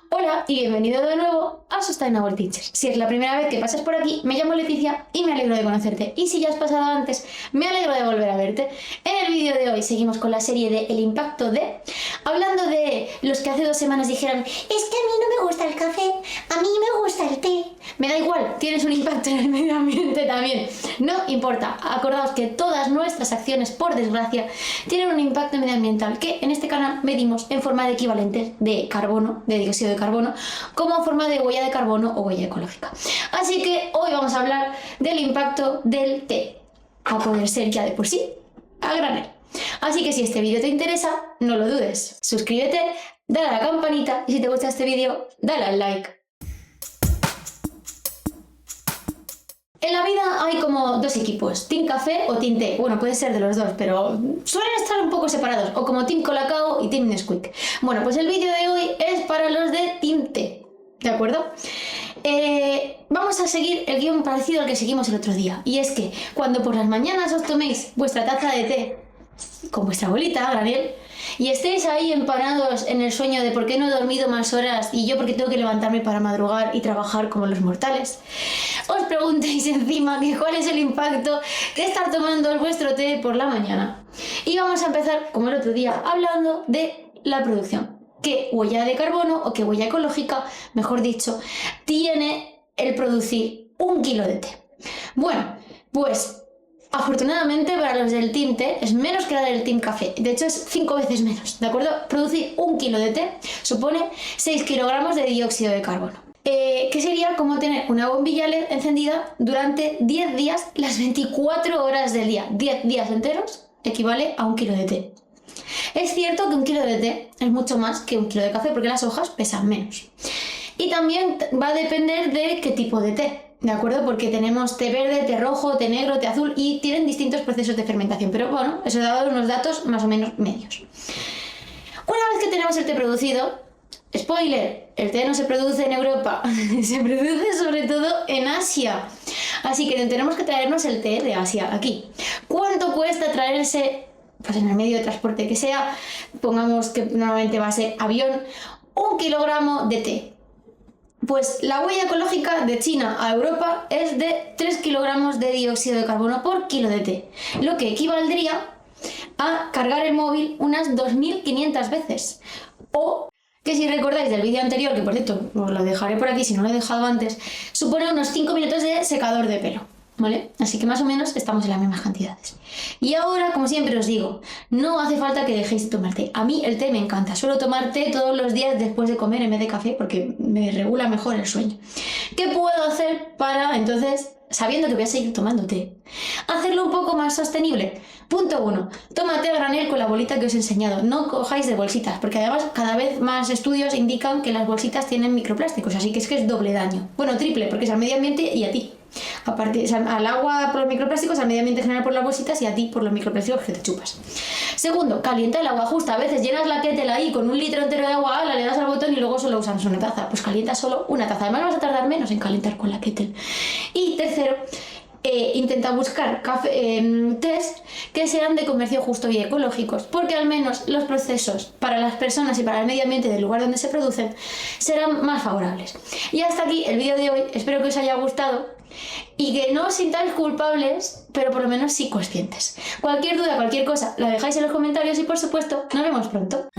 Hola y bienvenido de nuevo a Sustainable Teachers. Si es la primera vez que pasas por aquí, me llamo Leticia y me alegro de conocerte. Y si ya has pasado antes, me alegro de volver a verte. En el vídeo de hoy seguimos con la serie de El impacto de... Hablando de los que hace 2 semanas dijeron: es que a mí no me gusta el café, a mí me gusta el té. Me da igual, tienes un impacto en el medio ambiente también. No importa, acordaos que todas nuestras acciones, por desgracia, tienen un impacto medioambiental que en este canal medimos en forma de equivalentes de carbono, de dióxido de carbono, como forma de huella de carbono o huella ecológica. Así que hoy vamos a hablar del impacto del té, a poder ser ya de por sí a granel. Así que si este vídeo te interesa, no lo dudes, suscríbete, dale a la campanita y si te gusta este vídeo, dale al like. En la vida hay como 2 equipos, Team Café o Team Té. Bueno, puede ser de los dos, pero suelen estar un poco separados, o como Team Colacao y Team Nesquik. Bueno, pues el vídeo de hoy es para los de Team Té, ¿de acuerdo? Vamos a seguir el guión parecido al que seguimos el otro día, y es que cuando por las mañanas os toméis vuestra taza de té con vuestra bolita, granel, y estéis ahí empanados en el sueño de por qué no he dormido más horas y yo porque tengo que levantarme para madrugar y trabajar como los mortales, os preguntéis encima que cuál es el impacto de estar tomando vuestro té por la mañana. Y vamos a empezar, como el otro día, hablando de la producción. ¿Qué huella de carbono o qué huella ecológica, mejor dicho, tiene el producir 1 kilo de té? Bueno, pues afortunadamente para los del Team Té es menos que la del Team Café. De hecho es 5 veces menos, ¿de acuerdo? Producir 1 kilo de té supone 6 kilogramos de dióxido de carbono. Que sería como tener una bombilla LED encendida durante 10 días, las 24 horas del día. 10 días enteros equivale a 1 kilo de té. Es cierto que 1 kilo de té es mucho más que 1 kilo de café porque las hojas pesan menos. Y también va a depender de qué tipo de té, ¿de acuerdo? Porque tenemos té verde, té rojo, té negro, té azul y tienen distintos procesos de fermentación. Pero bueno, eso da unos datos más o menos medios. Una vez que tenemos el té producido, spoiler, el té no se produce en Europa, se produce sobre todo en Asia. Así que tenemos que traernos el té de Asia aquí. ¿Cuánto cuesta traerse, pues en el medio de transporte que sea, pongamos que normalmente va a ser avión, 1 kilogramo de té? Pues la huella ecológica de China a Europa es de 3 kilogramos de dióxido de carbono por kilo de té, lo que equivaldría a cargar el móvil unas 2.500 veces. O que si recordáis del vídeo anterior, que por cierto os lo dejaré por aquí si no lo he dejado antes, supone unos 5 minutos de secador de pelo, ¿vale? Así que más o menos estamos en las mismas cantidades. Y ahora, como siempre os digo, no hace falta que dejéis de tomar té. A mí el té me encanta, suelo tomar té todos los días después de comer en vez de café porque me regula mejor el sueño. ¿Qué puedo hacer para entonces, sabiendo que voy a seguir tomando té, hacerlo un poco más sostenible? Punto 1. Toma té a granel con la bolita que os he enseñado. No cojáis de bolsitas, porque además cada vez más estudios indican que las bolsitas tienen microplásticos, así que es doble daño. Bueno, triple, porque es al medio ambiente y a ti. Aparte, o sea, al agua por los microplásticos, al medio ambiente en general por las bolsitas y a ti por los microplásticos que te chupas. Segundo, calienta el agua justa. A veces llenas la kettle ahí con 1 litro entero de agua, le das al botón y luego solo usas una taza. Pues calienta solo una taza. Además vas a tardar menos en calentar con la kettle. Y tercero, intenta buscar tés que sean de comercio justo y ecológicos, porque al menos los procesos para las personas y para el medio ambiente del lugar donde se producen serán más favorables. Y hasta aquí el vídeo de hoy, espero que os haya gustado y que no os sintáis culpables, pero por lo menos sí conscientes. Cualquier duda, cualquier cosa, la dejáis en los comentarios y por supuesto, nos vemos pronto.